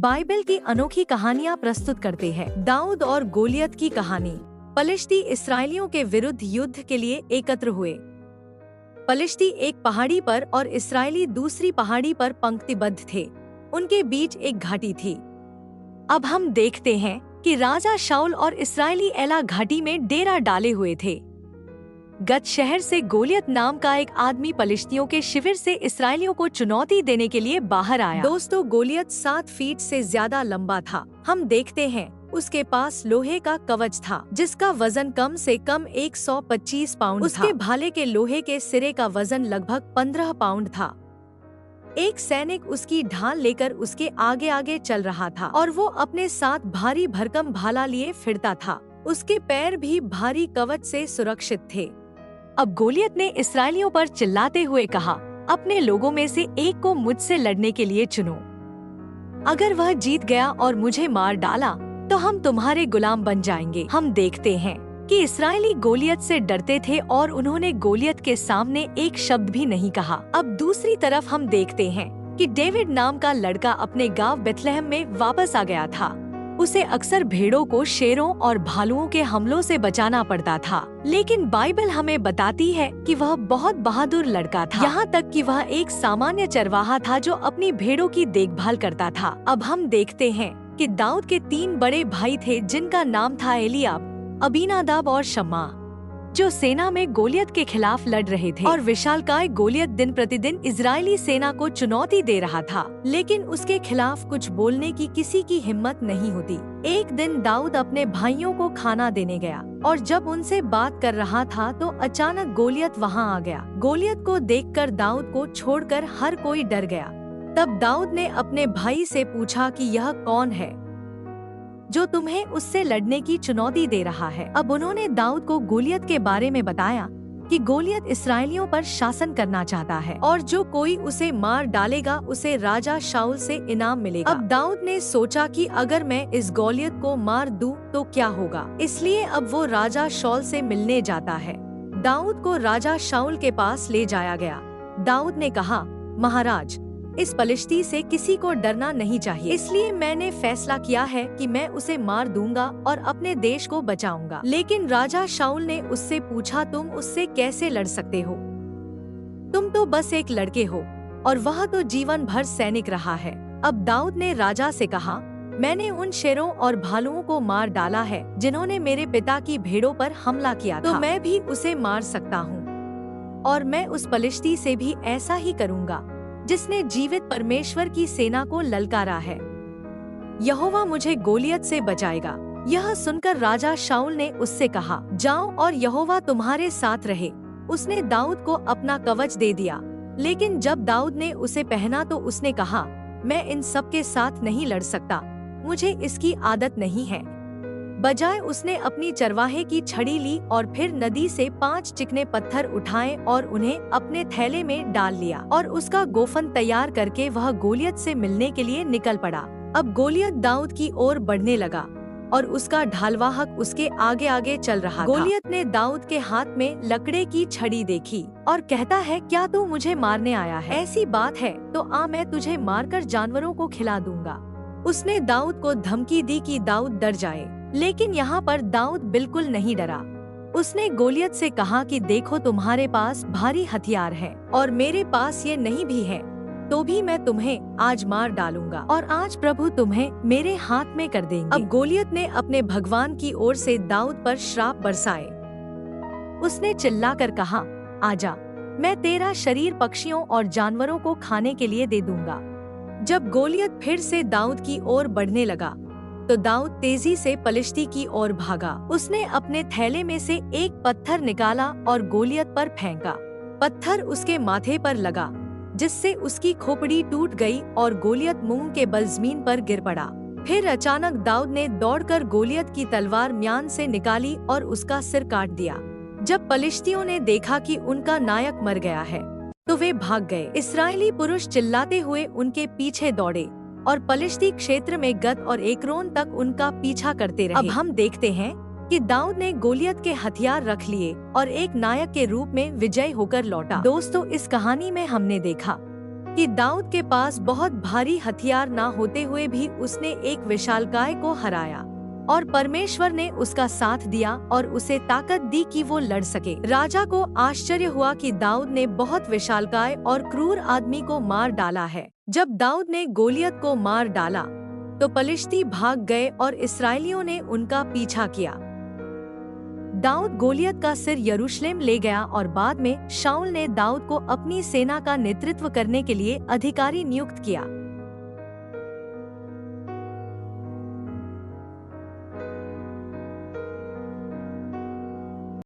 Bible की अनोखी कहानियाँ प्रस्तुत करते हैं। दाऊद और गोलियत की कहानी। पलिश्ती इसराइलियों के विरुद्ध युद्ध के लिए एकत्र हुए। पलिश्ती एक पहाड़ी पर और इसराइली दूसरी पहाड़ी पर पंक्तिबद्ध थे। उनके बीच एक घाटी थी। अब हम देखते हैं कि राजा शाऊल और इसराइली एला घाटी में डेरा डाले हुए थे। गत शहर से गोलियत नाम का एक आदमी पलिश्तियों के शिविर से इसराइलियों को चुनौती देने के लिए बाहर आया। दोस्तों, गोलियत 7 फीट से ज्यादा लंबा था। हम देखते हैं उसके पास लोहे का कवच था जिसका वजन कम से कम 125 पाउंड था। उसके भाले के लोहे के सिरे का वजन लगभग 15 पाउंड था। एक सैनिक उसकी ढाल लेकर उसके आगे आगे चल रहा था और वो अपने साथ भारी भरकम भाला लिए फिरता था। उसके पैर भी भारी कवच से सुरक्षित थे। अब गोलियत ने इसराइलियों पर चिल्लाते हुए कहा, अपने लोगों में से एक को मुझसे लड़ने के लिए चुनो। अगर वह जीत गया और मुझे मार डाला तो हम तुम्हारे गुलाम बन जाएंगे। हम देखते हैं कि इसराइली गोलियत से डरते थे और उन्होंने गोलियत के सामने एक शब्द भी नहीं कहा। अब दूसरी तरफ हम देखते हैं कि डेविड नाम का लड़का अपने गांव बेथलेहम में वापस आ गया था। उसे अक्सर भेड़ों को शेरों और भालुओं के हमलों से बचाना पड़ता था, लेकिन बाइबल हमें बताती है कि वह बहुत बहादुर लड़का था। यहाँ तक कि वह एक सामान्य चरवाहा था जो अपनी भेड़ों की देखभाल करता था। अब हम देखते हैं कि दाऊद के 3 बड़े भाई थे जिनका नाम था एलियाब, अबीनादाब और शम्मा, जो सेना में गोलियत के खिलाफ लड़ रहे थे। और विशालकाय गोलियत दिन प्रतिदिन इजरायली सेना को चुनौती दे रहा था, लेकिन उसके खिलाफ कुछ बोलने की किसी की हिम्मत नहीं होती। एक दिन दाऊद अपने भाइयों को खाना देने गया और जब उनसे बात कर रहा था तो अचानक गोलियत वहां आ गया। गोलियत को देखकर दाऊद को छोड़कर हर कोई डर गया। तब दाऊद ने अपने भाई से पूछा कि यह कौन है जो तुम्हें उससे लड़ने की चुनौती दे रहा है। अब उन्होंने दाऊद को गोलियत के बारे में बताया कि गोलियत इसराइलियों पर शासन करना चाहता है और जो कोई उसे मार डालेगा उसे राजा शाऊल से इनाम मिलेगा। अब दाऊद ने सोचा कि अगर मैं इस गोलियत को मार दूं तो क्या होगा, इसलिए अब वो राजा शाऊल से मिलने जाता है। दाऊद को राजा शाऊल के पास ले जाया गया। दाऊद ने कहा, महाराज, इस पलिश्ती से किसी को डरना नहीं चाहिए, इसलिए मैंने फैसला किया है कि मैं उसे मार दूंगा और अपने देश को बचाऊंगा। लेकिन राजा शाऊल ने उससे पूछा, तुम उससे कैसे लड़ सकते हो? तुम तो बस एक लड़के हो और वह तो जीवन भर सैनिक रहा है। अब दाऊद ने राजा से कहा, मैंने उन शेरों और भालुओं को मार डाला है जिन्होंने मेरे पिता की भेड़ों पर हमला किया था, तो मैं भी उसे मार सकता हूँ और मैं उस पलिश्ती से भी ऐसा ही करूँगा जिसने जीवित परमेश्वर की सेना को ललकारा है। यहोवा मुझे गोलियत से बचाएगा। यह सुनकर राजा शाऊल ने उससे कहा, जाओ और यहोवा तुम्हारे साथ रहे। उसने दाऊद को अपना कवच दे दिया, लेकिन जब दाऊद ने उसे पहना तो उसने कहा, मैं इन सब के साथ नहीं लड़ सकता, मुझे इसकी आदत नहीं है। बजाय उसने अपनी चरवाहे की छड़ी ली और फिर नदी से 5 चिकने पत्थर उठाए और उन्हें अपने थैले में डाल लिया और उसका गोफन तैयार करके वह गोलियत से मिलने के लिए निकल पड़ा। अब गोलियत दाऊद की ओर बढ़ने लगा और उसका ढालवाहक उसके आगे आगे चल रहा था। गोलियत ने दाऊद के हाथ में लकड़े की छड़ी देखी और कहता है, क्या तू मुझे मारने आया है? ऐसी बात है तो आ, मैं तुझे मारकर जानवरों को खिला दूंगा। उसने दाऊद को धमकी दी कि दाऊद डर जाए, लेकिन यहाँ पर दाऊद बिल्कुल नहीं डरा। उसने गोलियत से कहा कि देखो, तुम्हारे पास भारी हथियार है और मेरे पास ये नहीं भी है, तो भी मैं तुम्हें आज मार डालूंगा और आज प्रभु तुम्हें मेरे हाथ में कर देंगे। अब गोलियत ने अपने भगवान की ओर से दाऊद पर श्राप बरसाए। उसने चिल्लाकर कहा, आजा, मैं तेरा शरीर पक्षियों और जानवरों को खाने के लिए दे दूंगा। जब गोलियत फिर से दाऊद की ओर बढ़ने लगा तो दाऊद तेजी से पलिश्ती की ओर भागा। उसने अपने थैले में से एक पत्थर निकाला और गोलियत पर फेंका। पत्थर उसके माथे पर लगा, जिससे उसकी खोपड़ी टूट गई और गोलियत मुंह के बल जमीन पर गिर पड़ा। फिर अचानक दाऊद ने दौड़कर गोलियत की तलवार म्यान से निकाली और उसका सिर काट दिया। जब पलिश्तियों ने देखा कि उनका नायक मर गया है तो वे भाग गए। इस्राएली पुरुष चिल्लाते हुए उनके पीछे दौड़े और पलिश्ती क्षेत्र में गत और एक्रोन तक उनका पीछा करते रहे। अब हम देखते हैं कि दाऊद ने गोलियत के हथियार रख लिए और एक नायक के रूप में विजय होकर लौटा। दोस्तों, इस कहानी में हमने देखा कि दाऊद के पास बहुत भारी हथियार ना होते हुए भी उसने एक विशालकाय को हराया और परमेश्वर ने उसका साथ दिया और उसे ताकत दी कि वो लड़ सके। राजा को आश्चर्य हुआ कि दाऊद ने बहुत विशालकाय और क्रूर आदमी को मार डाला है। जब दाऊद ने गोलियत को मार डाला तो पलिश्ती भाग गए और इस्राएलियों ने उनका पीछा किया। दाऊद गोलियत का सिर यरूशलेम ले गया और बाद में शाऊल ने दाऊद को अपनी सेना का नेतृत्व करने के लिए अधिकारी नियुक्त किया।